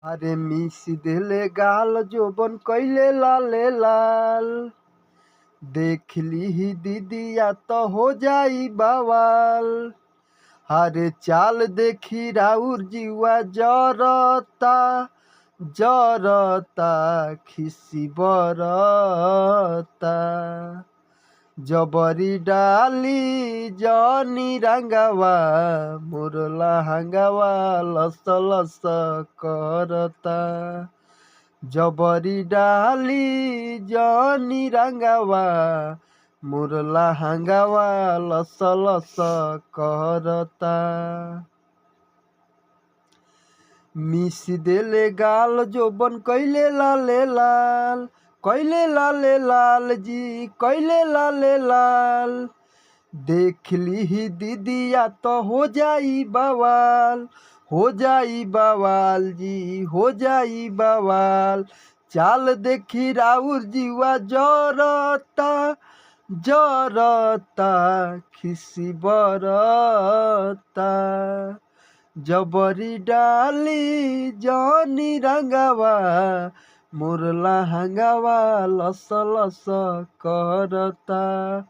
अरे मिस देले गाल जोबन कइले लाले लाल। देख ली दीदिया तो हो जाई बवाल। अरे चाल देखी राउर जीवा जरता जरता खिसी बरता। जबरी डाली जनी रंगवा मुरला हंगवा लस लस करता। जबरी डाली जनी रंगवा मुरला हंगवा लस लस करता। मिस देले गाल जोबन कइले लाले लाल। कइले लाले लाल जी कइले लाले लाल। देख ली दीदिया तो हो जाई बवाल। हो जाई बवाल जी हो जाई बवाल। चाल देखी राउर जीवा जरता जरता खिसी बरता। जबरी डाली जनी रंगवा मुरला हंगवा लस लस करता।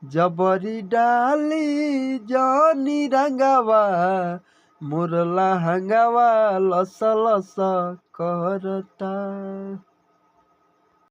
जबरी डाली जनी रंगवा मुरला हंगवा लस लस करता।